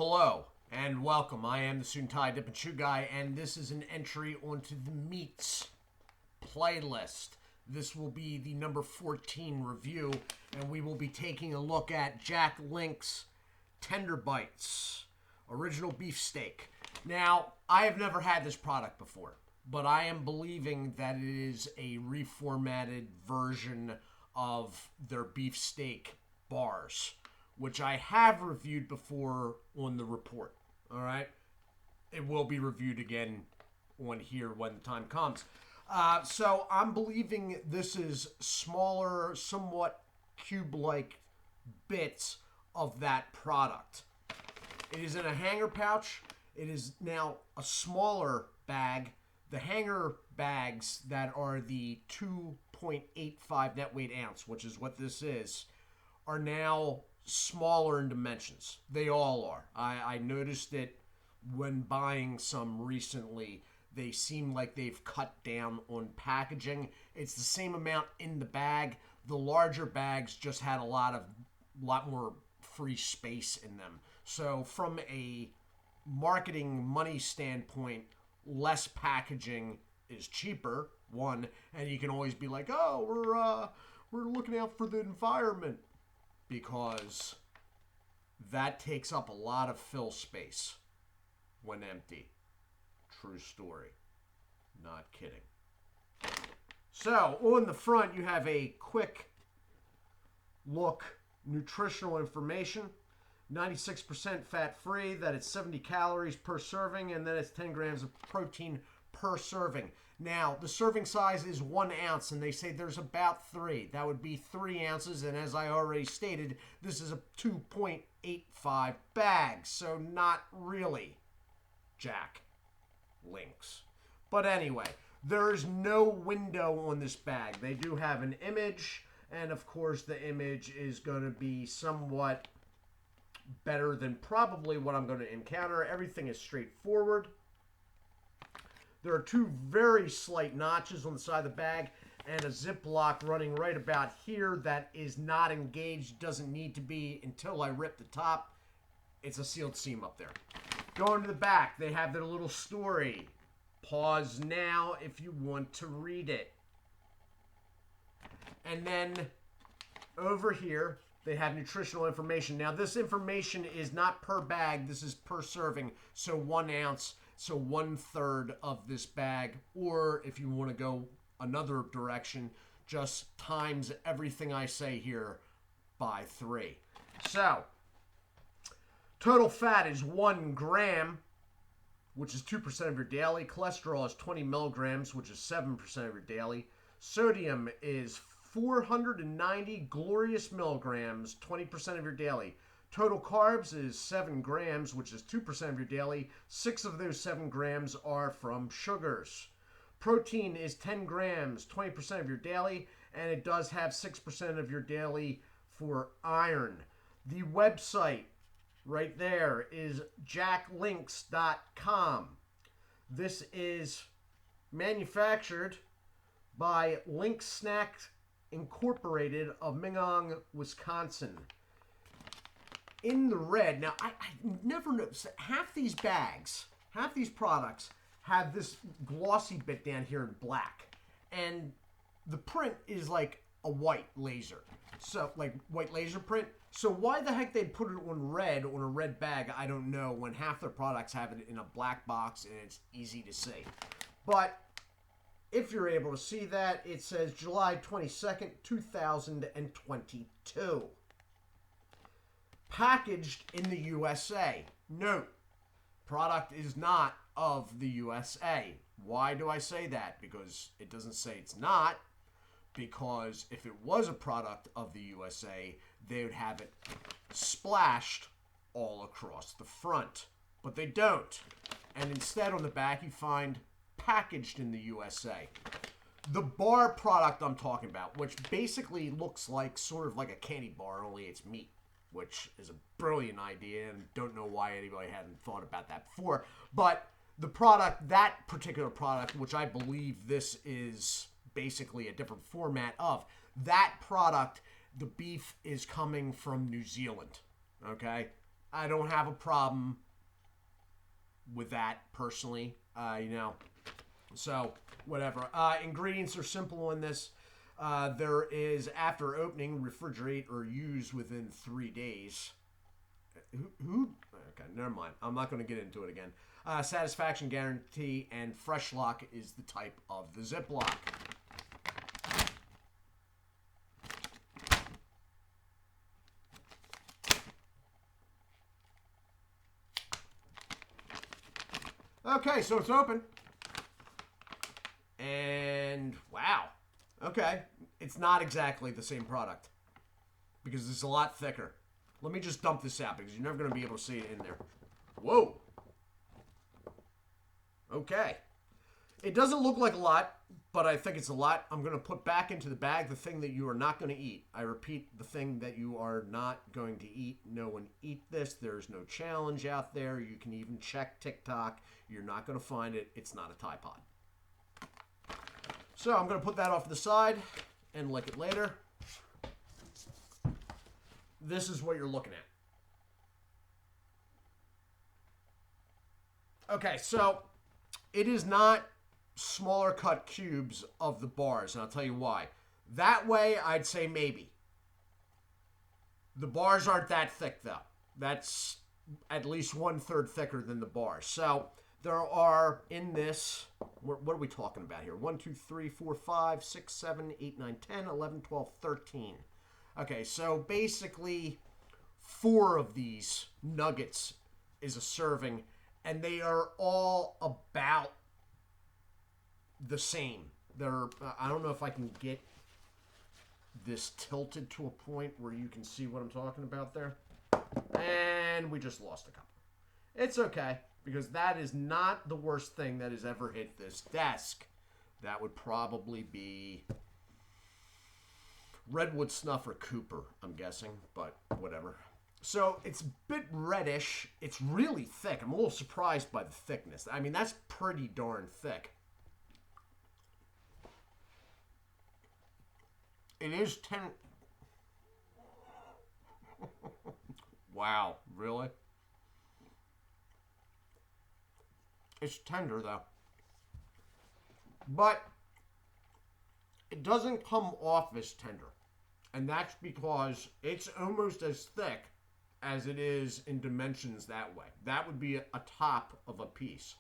Hello and welcome. I am the Suit&Tie Dip&ChewGuy, and this is an entry onto the Meats playlist. This will be the number 14 review, and we will be taking a look at Jack Link's Tender Bites original beefsteak. Now, I have never had this product before, but I am believing that it is a reformatted version of their beefsteak bars, which I have reviewed before on the report. All right, it will be reviewed again on here when the time comes. So I'm believing this is smaller, somewhat cube-like bits of that product. It is in a hanger pouch. It is now a smaller bag. The hanger bags that are the 2.85 net weight ounce, which is what this is, are now smaller in dimensions. They all are. I noticed it when buying some recently. They seem like they've cut down on packaging. It's the same amount in the bag. The larger bags just had a lot more free space in them. So from a marketing money standpoint, less packaging is cheaper, one, and you can always be like, oh, we're looking out for the environment, because that takes up a lot of fill space when empty. True story. Not kidding. So, on the front, you have a quick look nutritional information. 96% fat-free, that it's 70 calories per serving, and then it's 10 grams of protein per serving. Now, the serving size is 1 ounce, and they say there's about 3. That would be 3 ounces, and as I already stated, this is a 2.85 bag, so not really Jack Link's. But anyway, there is no window on this bag. They do have an image, and of course the image is going to be somewhat better than probably what I'm going to encounter. Everything is straightforward. There are 2 very slight notches on the side of the bag and a Ziploc running right about here that is not engaged. Doesn't need to be until I rip the top. It's a sealed seam up there. Going to the back, they have their little story. Pause now if you want to read it. And then over here, they have nutritional information. Now, this information is not per bag. This is per serving. So 1 ounce, so 1/3 of this bag. Or if you want to go another direction, just times everything I say here by 3. So, total fat is 1 gram, which is 2% of your daily. Cholesterol is 20 milligrams, which is 7% of your daily. Sodium is 490 glorious milligrams, 20% of your daily. Total carbs is 7 grams, which is 2% of your daily. 6 of those 7 grams are from sugars. Protein is 10 grams, 20% of your daily, and it does have 6% of your daily for iron. The website right there is jacklinks.com. This is manufactured by Link Snacks Incorporated of Mingong, Wisconsin. In the red, now I never noticed that half these bags, half these products have this glossy bit down here in black, and the print is like a white laser, so like white laser print. So why the heck they'd put it on red on a red bag, I don't know, when half their products have it in a black box and it's easy to see. But if you're able to see that, it says July 22nd, 2022. Packaged in the USA. Note, product is not of the USA. Why do I say that? Because it doesn't say it's not. Because if it was a product of the USA, they would have it splashed all across the front. But they don't. And instead on the back you find packaged in the USA. The bar product I'm talking about, which basically looks like sort of like a candy bar, only it's meat, which is a brilliant idea, and don't know why anybody hadn't thought about that before. But the product, that particular product, which I believe this is basically a different format of, that product, the beef is coming from New Zealand, okay? I don't have a problem with that personally, so whatever. Ingredients are simple in this. There is, after opening, refrigerate or use within 3 days. Who? Okay, never mind. I'm not going to get into it again. Satisfaction guarantee, and fresh lock is the type of the Ziploc. Okay, so it's open. And wow. Okay. It's not exactly the same product because it's a lot thicker. Let me just dump this out because you're never going to be able to see it in there. Whoa. Okay. It doesn't look like a lot, but I think it's a lot. I'm going to put back into the bag the thing that you are not going to eat. I repeat, the thing that you are not going to eat. No one eat this. There's no challenge out there. You can even check TikTok. You're not going to find it. It's not a Tide Pod. So I'm going to put that off to the side and lick it later. This is what you're looking at. Okay, so it is not smaller cut cubes of the bars, and I'll tell you why. That way, I'd say maybe. The bars aren't that thick, though. That's at least 1/3 thicker than the bars. So there are in this, what are we talking about here? 1, 2, 3, 4, 5, 6, 7, 8, 9, 10, 11, 12, 13. Okay, so basically 4 of these nuggets is a serving, and they are all about the same. They're, I don't know if I can get this tilted to a point where you can see what I'm talking about there. And we just lost a couple. It's okay, because that is not the worst thing that has ever hit this desk. That would probably be Redwood Snuff or Cooper, I'm guessing, but whatever. So it's a bit reddish. It's really thick. I'm a little surprised by the thickness. I mean, that's pretty darn thick. It is 10. Wow, really? It's tender, though. But it doesn't come off as tender. And that's because it's almost as thick as it is in dimensions that way. That would be a top of a piece.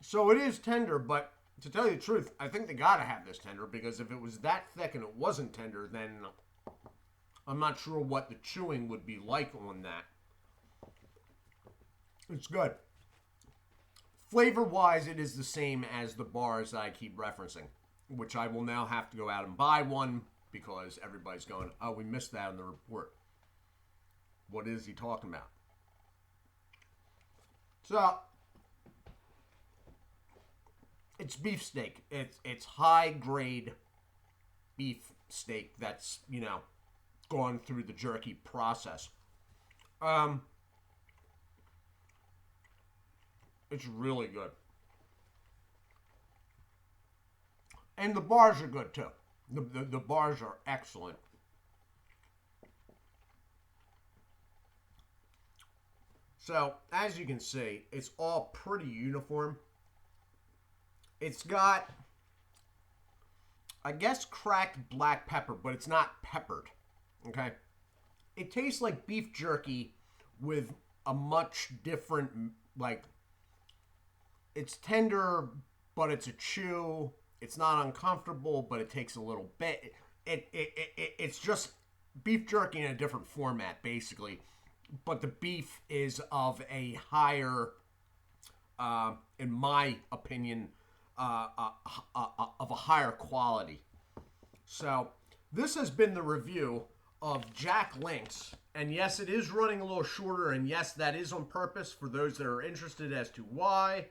So it is tender, but to tell you the truth, I think they gotta have this tender, because if it was that thick and it wasn't tender, then I'm not sure what the chewing would be like on that. It's good. Flavor-wise, it is the same as the bars that I keep referencing, which I will now have to go out and buy one because everybody's going, oh, we missed that in the report. What is he talking about? So, it's beef steak. It's high-grade beef steak that's, gone through the jerky process. It's really good. And the bars are good, too. The bars are excellent. So, as you can see, it's all pretty uniform. It's got, I guess, cracked black pepper, but it's not peppered. Okay? It tastes like beef jerky with a much different, it's tender, but it's a chew. It's not uncomfortable, but it takes a little bit. It's just beef jerky in a different format, basically. But the beef is of a higher, in my opinion, of a higher quality. So this has been the review of Jack Link's. And yes, it is running a little shorter. And yes, that is on purpose for those that are interested as to why.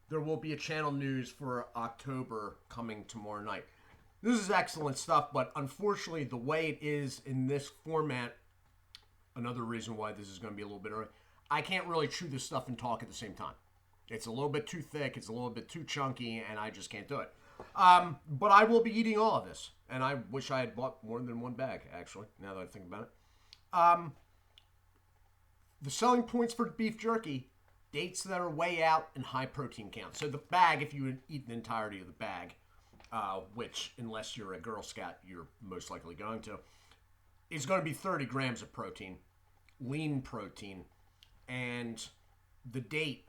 There will be a channel news for October coming tomorrow night. This is excellent stuff, but unfortunately, the way it is in this format, another reason why this is going to be a little bit early, I can't really chew this stuff and talk at the same time. It's a little bit too thick. It's a little bit too chunky, and I just can't do it. But I will be eating all of this, and I wish I had bought more than one bag, actually, now that I think about it. The selling points for beef jerky, dates that are way out and high protein count. So the bag, if you eat the entirety of the bag, which, unless you're a Girl Scout, you're most likely going to, is going to be 30 grams of protein, lean protein, and the date,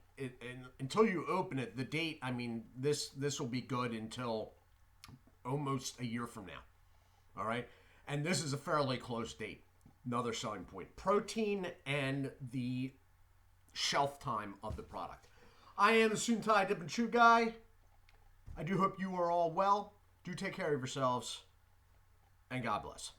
until you open it, the date, I mean, this will be good until almost a year from now. All right? And this is a fairly close date. Another selling point. Protein and the shelf time of the product. I am the Suit&Tie Dip and Chew Guy. I do hope you are all well. Do take care of yourselves. And God bless.